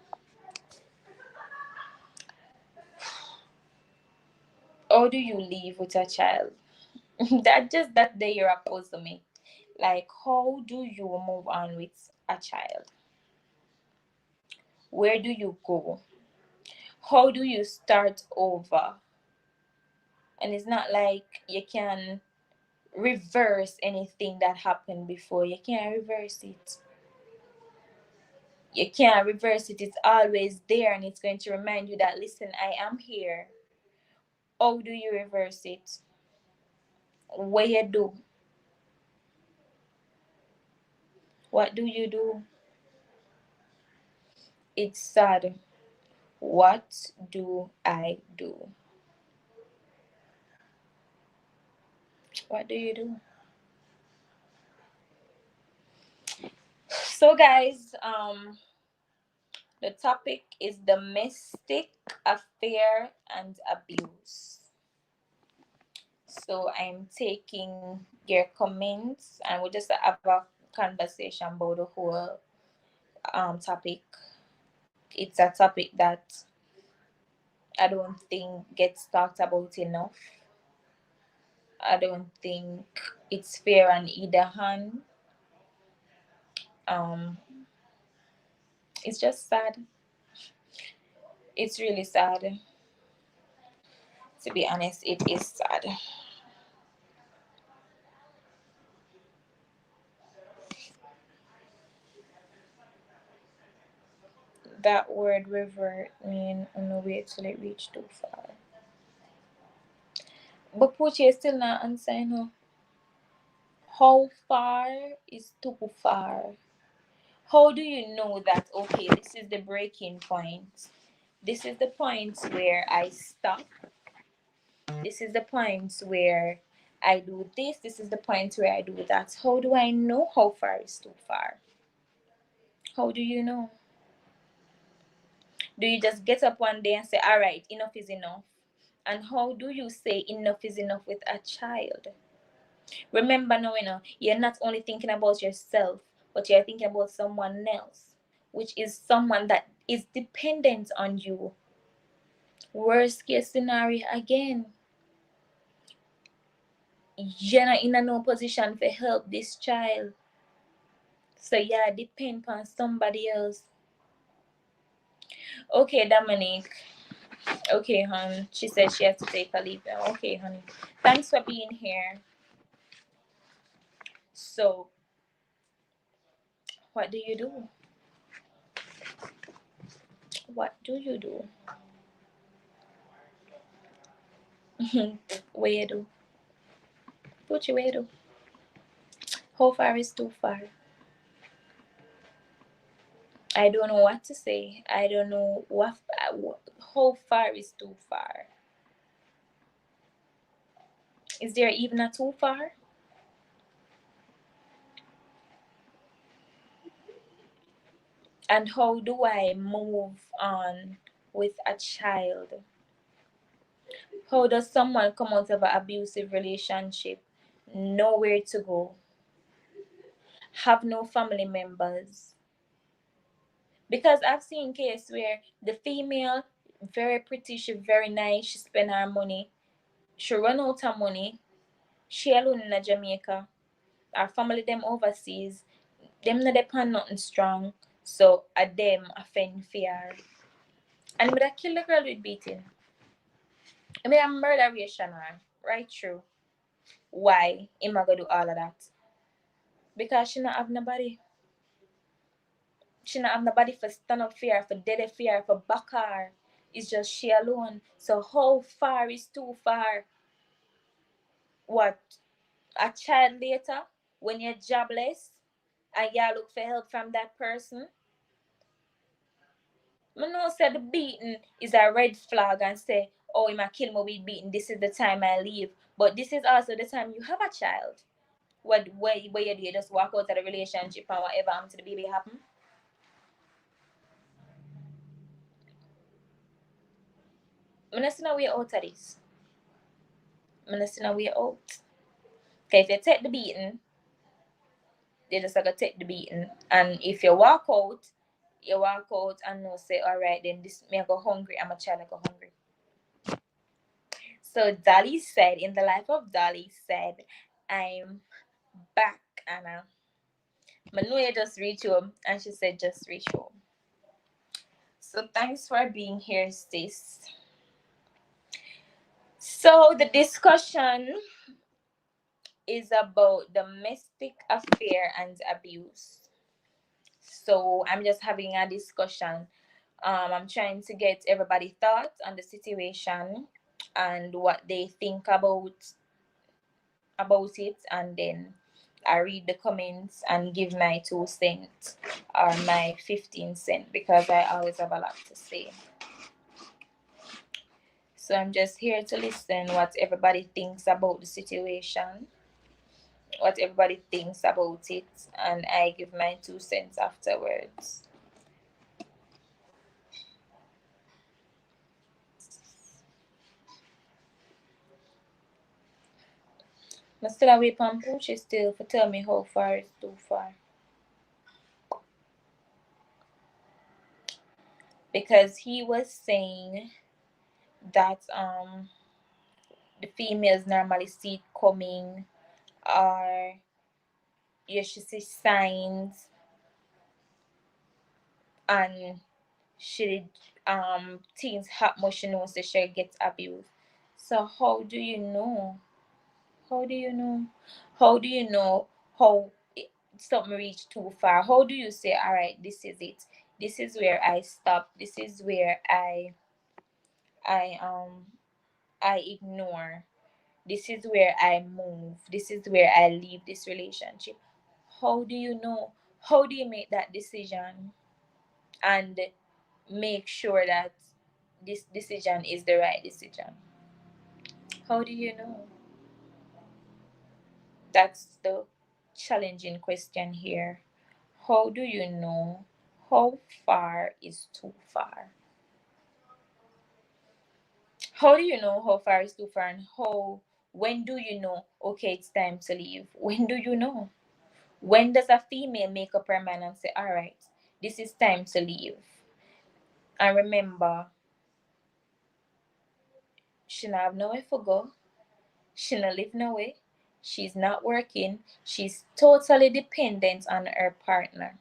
How do you live with a child? That day you're opposed to me. Like, how do you move on with a child? Where do you go? How do you start over? And it's not like you can reverse anything that happened before. You can't reverse it. You can't reverse it. It's always there and it's going to remind you that, listen, I am here. How do you reverse it? What you do? What do you do? It's sad. What do I do? What do you do? So guys, the topic is domestic affair and abuse. So I'm taking your comments and we'll just have a conversation about the whole topic. It's a topic that I don't think gets talked about enough. I don't think it's fair on either hand. Um, it's just sad. It's really sad. To be honest, it is sad. That word revert mean on the way till it reach too far. But Poochie is still not answering her. How far is too far? How do you know that, okay, this is the breaking point? This is the point where I stop. This is the point where I do this. This is the point where I do that. How do I know how far is too far? How do you know? Do you just get up one day and say, all right, enough is enough? And how do you say enough is enough with a child? Remember now, you're not only thinking about yourself, but you're thinking about someone else, which is someone that is dependent on you. Worst case scenario again, you're not in a no position to help this child. So yeah, depend on somebody else. Okay, Dominique. Okay, hon. She said she has to take a leave now. Okay, honey. Thanks for being here. So, what do you do? What do you do? Where you do? What you where do? How far is too far? I don't know what to say. I don't know how far is too far. Is there even a too far? And how do I move on with a child? How does someone come out of an abusive relationship, nowhere to go, have no family members? Because I've seen cases where the female, very pretty, she very nice, she spend her money, she run out of money, she alone in Jamaica, her family them overseas, them not depend nothing strong, so a them offend fear. And would I kill the girl with beating? I mean, I'm murderation her, right through. Why am I gonna do all of that? Because she not have nobody. She not have nobody for stand up fear, for dead fear, for back her. It's just she alone. So how far is too far? What? A child later, when you're jobless, and you look for help from that person? I know say the beating is a red flag and say, oh, he might kill me with beating. This is the time I leave. But this is also the time you have a child. Where you do, you just walk out of the relationship and whatever happened to the baby happen? I'm not seeing a way out of this. I'm not seeing a way out. Okay, if you take the beating, you just gotta take the beating. And if you walk out and no say, alright, then this me I go hungry, I'm a child, I go hungry. So Dolly said, in the life of Dolly said, I'm back, Anna. Manuya just reached home and she said just reach home. So thanks for being here, sis. So the discussion is about domestic affair and abuse. So I'm just having a discussion. I'm trying to get everybody's thoughts on the situation and what they think about it, and then I read the comments and give my 2 cents or my 15 cents, because I always have a lot to say. So I'm just here to listen what everybody thinks about the situation, what everybody thinks about it, and I give my 2 cents afterwards. I still away from Poochie still for tell me how far is too far. Because he was saying that the females normally see it coming, or you should see signs, and she things happen, she knows that she gets abused. So how do you know? How do you know? How do you know how something reached too far? How do you say, all right, this is it? This is where I stop. This is where I I ignore. This is where I move. This is where I leave this relationship. How do you know? How do you make that decision and make sure that this decision is the right decision? How do you know? That's the challenging question here. How do you know how far is too far? How do you know how far is too far, and how When do you know, okay, it's time to leave? When do you know? When does a female make up her mind and say, all right, this is time to leave? And remember, she not have nowhere to go. She not live nowhere. She's not working. She's totally dependent on her partner.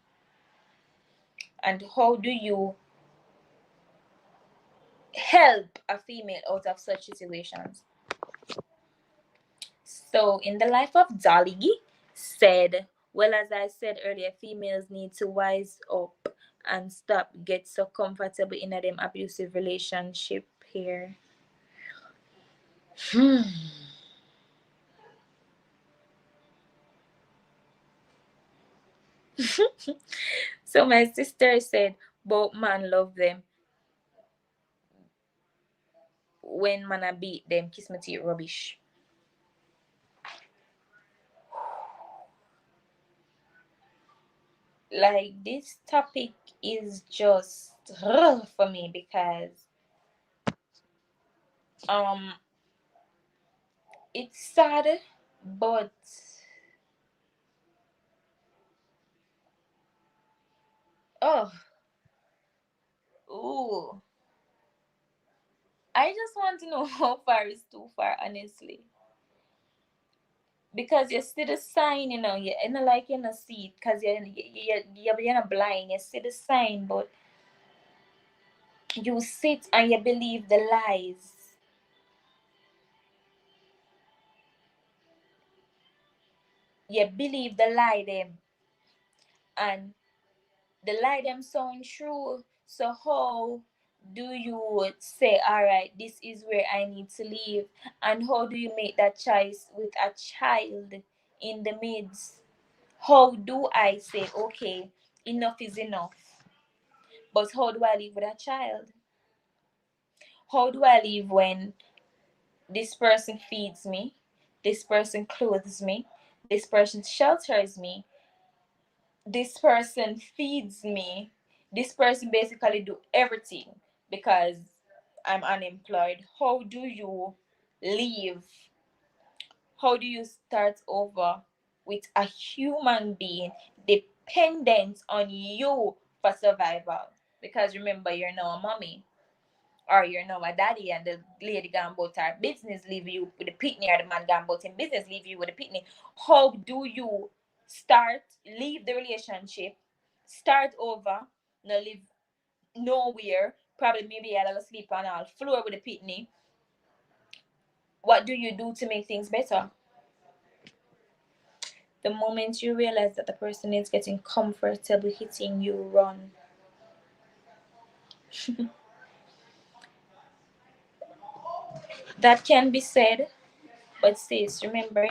And how do you help a female out of such situations? So, in the life of Dolly, said, well, as I said earlier, females need to wise up and stop get so comfortable in a them abusive relationship here. So my sister said, both man love them. When man a beat them, kiss me teeth rubbish. Like, this topic is just for me because um it's sad, but oh, ooh, I just want to know how far is too far, honestly. Because you see the sign, you're not like you not see it because you're not blind. You see the sign, but you sit and you believe the lies. You believe the lie them, and the lie them sound true. So how do you say, all right, this is where I need to live? And how do you make that choice with a child in the midst? How do I say, okay, enough is enough? But how do I live with a child? How do I live when this person feeds me, this person clothes me, this person shelters me, this person feeds me, this person basically do everything because I'm unemployed? How do you live? How do you start over with a human being dependent on you for survival? Because remember, you're now a mommy, or you're now a daddy, and the lady gone about her business, leave you with the pitney, or the man gone about him business, leave you with the pitney. How do you start, leave the relationship, start over, no live nowhere, probably maybe I'll sleep on all floor with the pitney? What do you do to make things better? The moment you realize that the person is getting comfortable hitting you, run. That can be said, but sis, remember,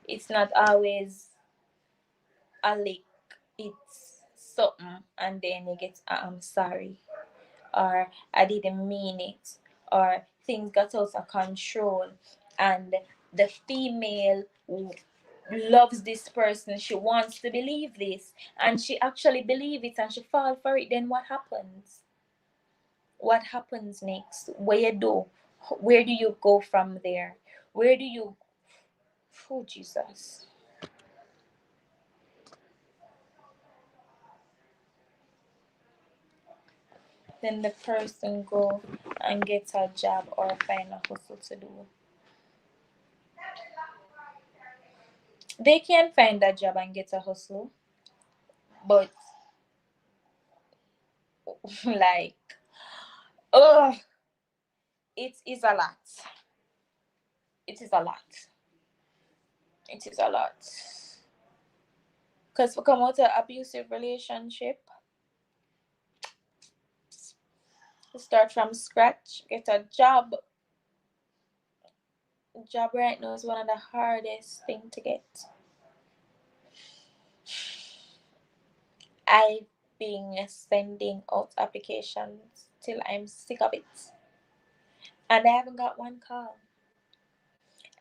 it's not always a lick. It's something, and then you get I'm sorry, or I didn't mean it, or things got out of control, and the female loves this person, she wants to believe this, and she actually believe it, and she fall for it. Then what happens? What happens next? Where do you go from there? Where do you, oh Jesus? Then the person go and get a job or find a hustle to do. They can find a job and get a hustle, but like, oh, it is a lot. It is a lot. It is a lot. Because for come out of abusive relationship, start from scratch, get a job. Job right now is one of the hardest thing to get. I've been sending out applications till I'm sick of it, and I haven't got one call.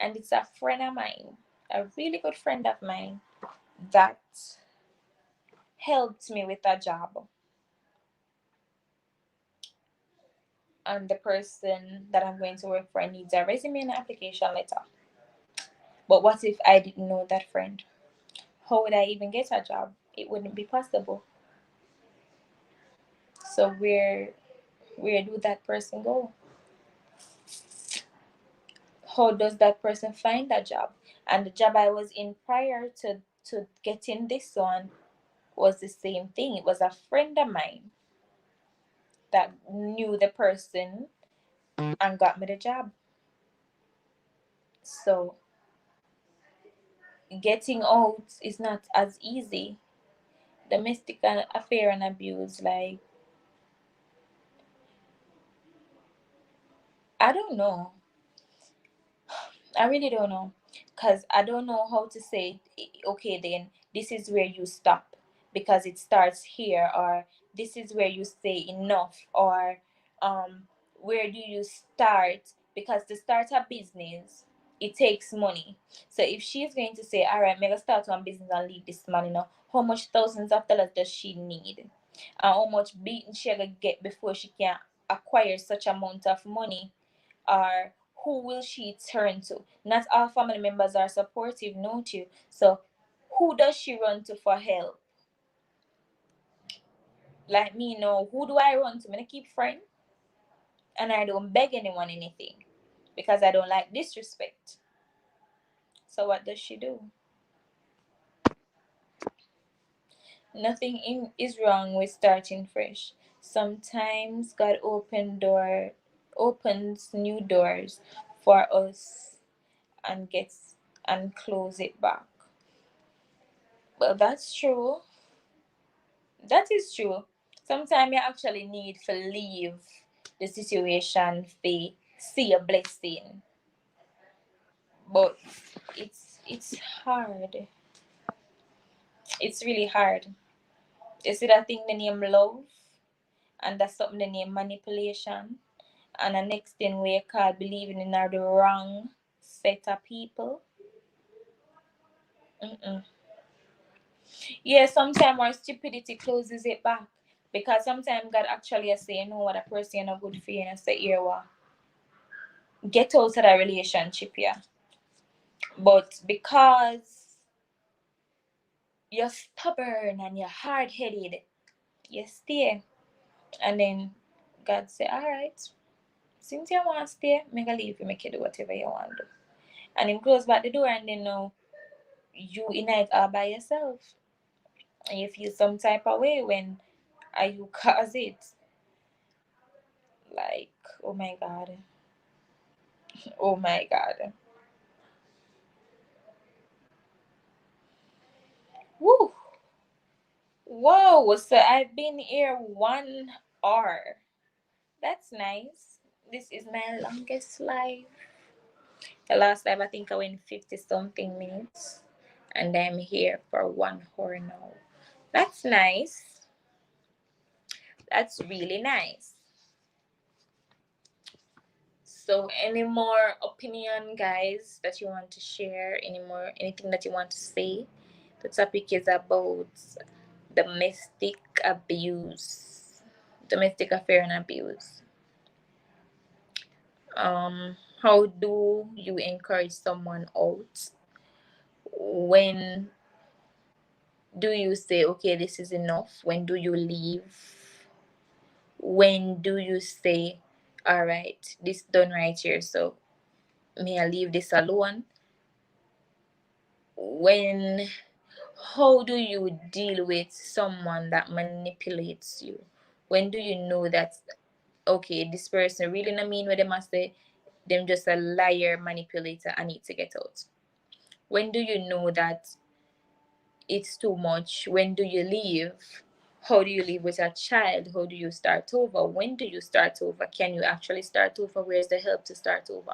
And it's a friend of mine, a really good friend of mine, that helped me with a job. And the person that I'm going to work for needs a resume and application letter. But what if I didn't know that friend? How would I even get a job? It wouldn't be possible. So where do that person go? How does that person find a job? And the job I was in prior to getting this one was the same thing. It was a friend of mine that knew the person and got me the job. So getting out is not as easy. Domestic affair and abuse, like, I don't know. I really don't know, because I don't know how to say, okay, then this is where you stop because it starts here, or this is where you say enough, or where do you start? Because to start a business, it takes money. So if she's going to say, all right, I'm gonna start one business and leave this man, how much thousands of dollars does she need? And how much beating she gonna get before she can acquire such amount of money? Or who will she turn to? Not all family members are supportive, not you. So who does she run to for help? Like me, no. Who do I run to? I'm gonna keep friend, and I don't beg anyone anything because I don't like disrespect. So what does she do? Nothing is wrong with starting fresh. Sometimes God opens new doors for us and gets and close it back. Well, that's true. That is true. Sometimes you actually need to leave the situation to see a blessing. But it's hard. It's really hard. You see that thing the name love, and that's something the name manipulation. And the next thing we call believing in are the wrong set of people. Mm-mm. Yeah, sometimes our stupidity closes it back. Because sometimes God actually say, you know what, a person not good for you, and I say, here what? Get out of that relationship, yeah. But because you're stubborn and you're hard headed, you stay. And then God say, alright, since you want to stay, make a leave you, make you do whatever you want to do. And him close back the door, and then now you in it all by yourself. And you feel some type of way when you cause it. Like, oh my God. Oh my God. Woo! Whoa! So I've been here 1 hour. That's nice. This is my longest live. The last live, I think I went 50 something minutes. And I'm here for 1 hour now. That's nice. That's really nice. So, any more opinion, guys, that you want to share? Anything that you want to say? The topic is about domestic abuse, domestic affair and abuse. How do you encourage someone out? When do you say, okay, this is enough? When do you leave? When do you say, all right, this done right here, so may I leave this alone? When How do you deal with someone that manipulates you? When do you know that, okay, this person really not mean what they must say, them just a liar, manipulator, I need to get out? When do you know that it's too much? When do you leave? How do you live with a child? How do you start over? When do you start over? Can you actually start over? Where's the help to start over?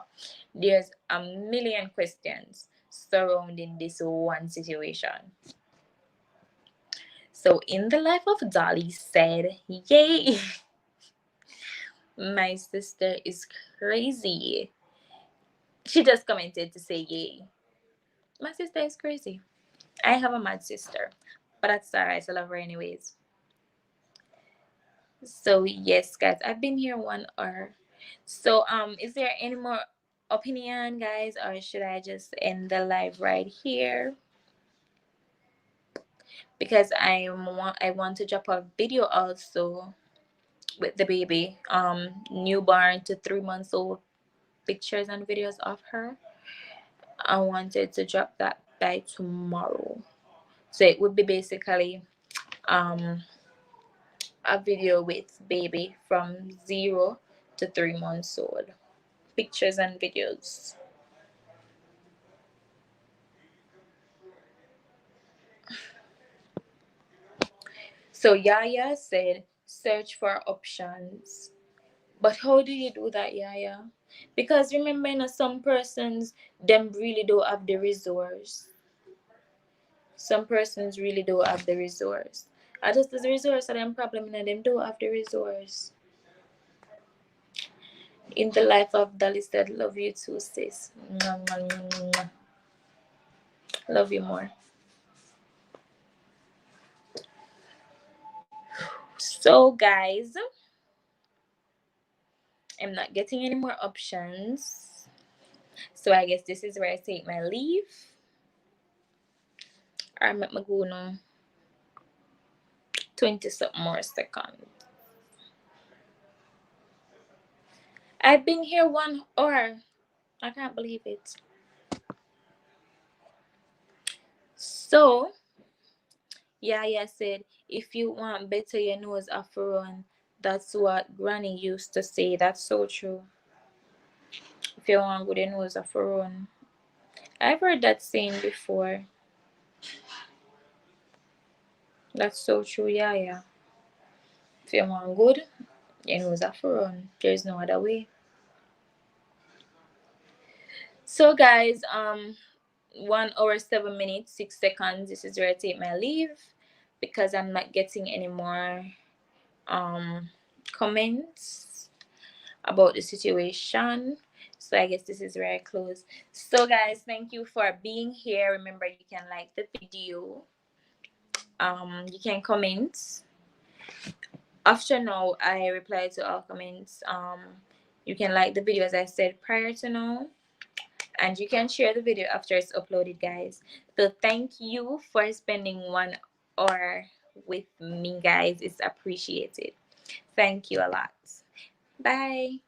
There's a million questions surrounding this one situation. So, in the life of Dolly said, yay, my sister is crazy. She just commented to say, yay. My sister is crazy. I have a mad sister, but that's alright. I love her anyways. So, yes, guys, I've been here 1 hour. So, is there any more opinion, guys, or should I just end the live right here? Because I want to drop a video also with the baby, newborn to 3 months old, pictures and videos of her. I wanted to drop that by tomorrow. So it would be basically um a video with baby from 0 to 3 months old. Pictures and videos. So Yaya said search for options. But how do you do that, Yaya? Because remember, some persons them really don't have the resource. Some persons really don't have the resource. I just the resource and them problem and them don't have the resource. In the life of Dolly said, love you too, sis. Mwah, mwah, mwah, mwah. Love you more. So guys, I'm not getting any more options. So I guess this is where I take my leave. I'm at Maguno 20 something more seconds. I've been here 1 hour. I can't believe it. So Yaya said, if you want better, your nose off run. That's what Granny used to say. That's so true. If you want good, your nose off run. I've heard that saying before. That's so true, Yaya. If you want good, your nose off run. There's no other way. So guys, 1 hour 7 minutes 6 seconds. This is where I take my leave because I'm not getting any more comments about the situation. So I guess this is where I close. So guys, thank you for being here. Remember, you can like the video. You can comment. After now, I reply to all comments. You can like the video as I said prior to now. And you can share the video after it's uploaded, guys. So thank you for spending 1 hour with me, guys. It's appreciated. Thank you a lot. Bye.